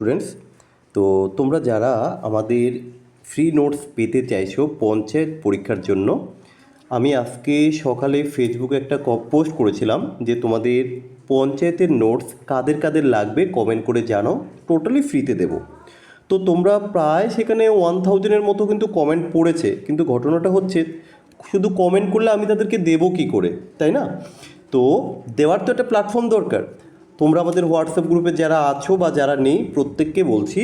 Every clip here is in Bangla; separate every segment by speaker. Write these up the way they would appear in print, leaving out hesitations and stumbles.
Speaker 1: স্টুডেন্টস, তো তোমরা যারা আমাদের ফ্রি নোটস পেতে চাইছো পঞ্চায়েত পরীক্ষার জন্য, আমি আজকে সকালে ফেসবুকে একটা পোস্ট করেছিলাম যে তোমাদের পঞ্চায়েতের নোটস কাদের কাদের লাগবে কমেন্ট করে জানাও, টোটালি ফ্রিতে দেবো। তো তোমরা প্রায় সেখানে 1000-এর মতো কিন্তু কমেন্ট পড়েছে, কিন্তু ঘটনাটা হচ্ছে শুধু কমেন্ট করলে আমি তাদেরকে দেবো কী করে, তাই না? তো দেওয়ার তো একটা প্ল্যাটফর্ম দরকার। তোমরা আমাদের হোয়াটসঅ্যাপ গ্রুপে যারা আছো বা যারা নেই প্রত্যেককে বলছি,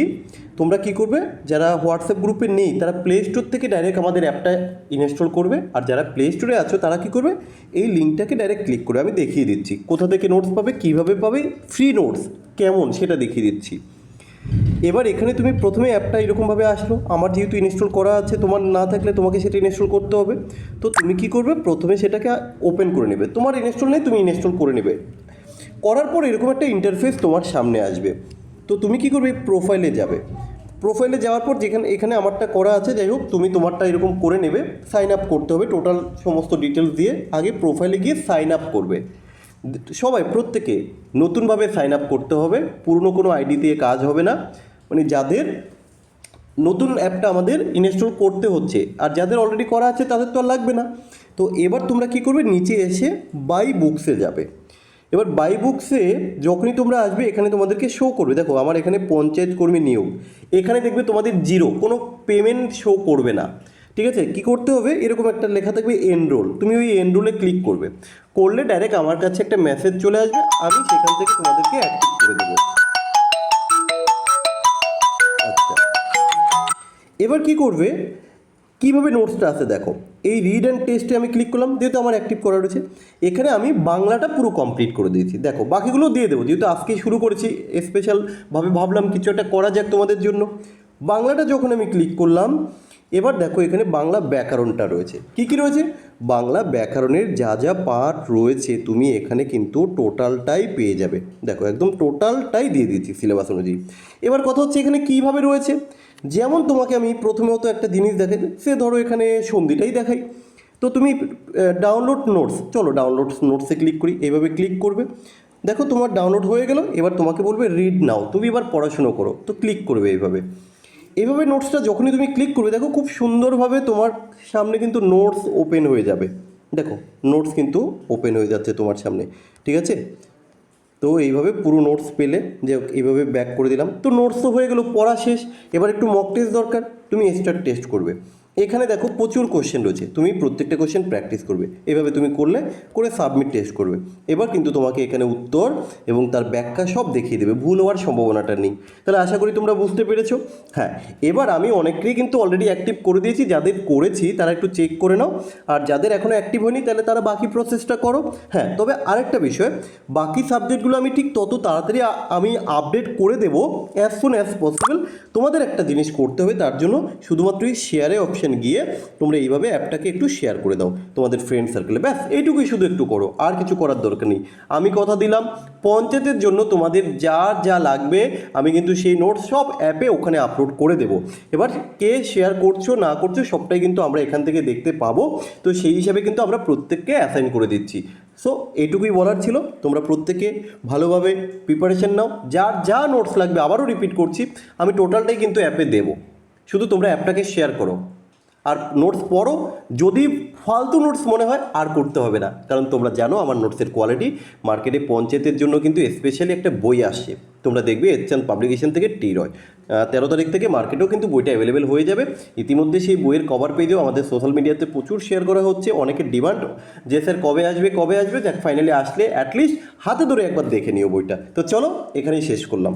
Speaker 1: তোমরা কি করবে, যারা হোয়াটসঅ্যাপ গ্রুপে নেই তারা প্লে স্টোর থেকে ডাইরেক্ট আমাদের অ্যাপটা ইনস্টল করবে, আর যারা প্লে স্টোরে আছো তারা কি করবে, এই লিঙ্কটাকে ডাইরেক্ট ক্লিক করে আমি দেখিয়ে দিচ্ছি কোথা থেকে নোটস পাবে, কীভাবে পাবে, ফ্রি নোটস কেমন সেটা দেখিয়ে দিচ্ছি। এবার এখানে তুমি প্রথমে অ্যাপটা এরকমভাবে আসলো, আমার যেহেতু ইনস্টল করা আছে, তোমার না থাকলে তোমাকে সেটা ইনস্টল করতে হবে। তো তুমি কি করবে, প্রথমে সেটাকে ওপেন করে নেবে, তোমার ইনস্টল নেই তুমি ইনস্টল করে নেবে। করার পর এরকম একটা ইন্টারফেস তোমার সামনে আসবে। তো তুমি কি করবে, প্রোফাইলে যাবে। প্রোফাইলে যাওয়ার পর যেখানে এখানে আমারটা করা আছে, যাই হোক তুমি তোমারটা এরকম করে নেবে। সাইন আপ করতে হবে, টোটাল সমস্ত ডিটেলস দিয়ে আগে প্রোফাইলে গিয়ে সাইন আপ করবে। সবাই প্রত্যেকে নতুনভাবে সাইন আপ করতে হবে, পুরনো কোনো আইডি দিয়ে কাজ হবে না। মানে যাদের নতুন অ্যাপটা আমাদের ইনস্টল করতে হচ্ছে, আর যাদের অলরেডি করা আছে তাদের তো আর লাগবে না। তো এবার তোমরা কি করবে, নিচে এসে বাই বুকসে যাবে। এবার বাই বুকসে যখনই তোমরা আসবে এখানে তোমাদেরকে শো করবে, দেখো আমার এখানে পঞ্চায়েত কর্মী নিয়োগ, এখানে দেখবে তোমাদের জিরো, কোনো পেমেন্ট শো করবে না। ঠিক আছে, কী করতে হবে, এরকম একটা লেখা থাকবে এনরোল, তুমি ওই এনরোলে ক্লিক করবে, করলে ডাইরেক্ট আমার কাছে একটা মেসেজ চলে আসবে, আমি সেখান থেকে তোমাদেরকে অ্যাক্টিভ করে দেবো। আচ্ছা, এবার কি করবে, কীভাবে নোটসটা আসে দেখো, এই রিড অ্যান্ড টেস্টে আমি ক্লিক করলাম, যেহেতু আমার অ্যাক্টিভ করা রয়েছে। এখানে আমি বাংলাটা পুরো কমপ্লিট করে দিয়েছি, দেখো বাকিগুলো দিয়ে দেবো, যেহেতু আজকেই শুরু করেছি স্পেশালভাবে ভাবলাম কিছু একটা করা যাক তোমাদের জন্য। বাংলাটা যখন আমি ক্লিক করলাম, এবার দেখো এখানে বাংলা ব্যাকরণটা রয়েছে, কী কী রয়েছে, বাংলা ব্যাকরণের যা যা পার্ট রয়েছে তুমি এখানে কিন্তু টোটালটাই পেয়ে যাবে। দেখো একদম টোটালটাই দিয়ে দিচ্ছি সিলেবাস অনুযায়ী। এবার কথা হচ্ছে এখানে কীভাবে রয়েছে, যেমন তোমাকে আমি প্রথমত একটা জিনিস দেখাই, সে ধরো এখানে সন্ধিটাই দেখাই। তো তুমি ডাউনলোড নোটস, চলো ডাউনলোড নোটসে ক্লিক করি, এইভাবে ক্লিক করবে, দেখো তোমার ডাউনলোড হয়ে গেল। এবার তোমাকে বলবে রিড নাও, তুমি এবার পড়াশুনো করো, তো ক্লিক করবে এইভাবে। এইভাবে নোটসটা যখনই তুমি ক্লিক করবে, দেখো খুব সুন্দরভাবে তোমার সামনে কিন্তু নোটস ওপেন হয়ে যাবে। দেখো নোটস কিন্তু ওপেন হয়ে যাচ্ছে তোমার সামনে, ঠিক আছে। তো এইভাবে পুরো নোটস পেলে, যে এইভাবে ব্যাক করে দিলাম, তো নোটস তো হয়ে গেল, পড়া শেষ। এবার একটু মক টেস্ট দরকার, তুমি স্টার টেস্ট করবে। এখানে দেখো প্রচুর কোশ্চেন রয়েছে, তুমি প্রত্যেকটা কোশ্চেন প্র্যাকটিস করবে, এভাবে তুমি করে সাবমিট টেস্ট করবে। এবার কিন্তু তোমাকে এখানে উত্তর এবং তার ব্যাখ্যা সব দেখিয়ে দেবে, ভুল হওয়ার সম্ভাবনাটা নেই। তাহলে আশা করি তোমরা বুঝতে পেরেছো। হ্যাঁ, এবার আমি অনেককেই কিন্তু অলরেডি অ্যাক্টিভ করে দিয়েছি, যাদের করেছি তারা একটু চেক করে নাও, আর যাদের এখনও অ্যাক্টিভ হয়নি তাহলে তারা বাকি প্রসেসটা করো। হ্যাঁ, তবে আরেকটা বিষয়, বাকি সাবজেক্টগুলো আমি ঠিক তত তাড়াতাড়ি আমি আপডেট করে দেবো অ্যাজ সুন অ্যাজ পসিবল। তোমাদের একটা জিনিস করতে হবে, তার জন্য শুধুমাত্র এই শেয়ারে অপশান গিয়ে তোমরা এইভাবে অ্যাপটাকে একটু শেয়ার করে দাও তোমাদের ফ্রেন্ড সার্কেলে, ব্যাস এইটুকুই শুধু একটু করো, আর কিছু করার দরকার নেই। আমি কথা দিলাম পঞ্চায়েতের জন্য তোমাদের যা যা লাগবে আমি কিন্তু সেই নোটস সব অ্যাপে ওখানে আপলোড করে দেবো। এবার কে শেয়ার করছো না করছো সবটাই কিন্তু আমরা এখান থেকে দেখতে পাবো, তো সেই হিসাবে কিন্তু আমরা প্রত্যেককে অ্যাসাইন করে দিচ্ছি। সো এইটুকুই বলার ছিল, তোমরা প্রত্যেকে ভালোভাবে প্রিপারেশন নাও, যার যা নোটস লাগবে, আবারও রিপিট করছি, আমি টোটালটাই কিন্তু অ্যাপে দেবো, শুধু তোমরা অ্যাপটাকে শেয়ার করো আর নোটস পড়ো। যদি ফালতু নোটস মনে হয় আর করতে হবে না, কারণ তোমরা জানো আমার নোটসের কোয়ালিটি। মার্কেটে পঞ্চায়েতের জন্য কিন্তু স্পেশালি একটা বই আসছে, তোমরা দেখবে এসচাঁদ পাবলিকেশন থেকে টিরয় 13 তারিখ থেকে মার্কেটেও কিন্তু বইটা অ্যাভেলেবেল হয়ে যাবে। ইতিমধ্যে সেই বইয়ের কভার পেজেও আমাদের সোশ্যাল মিডিয়াতে প্রচুর শেয়ার করা হচ্ছে, অনেকের ডিমান্ড যে স্যার কবে আসবে কবে আসবে, যাক ফাইনালি আসলে অ্যাটলিস্ট হাতে ধরে একবার দেখে নিও বইটা। তো চলো এখানেই শেষ করলাম।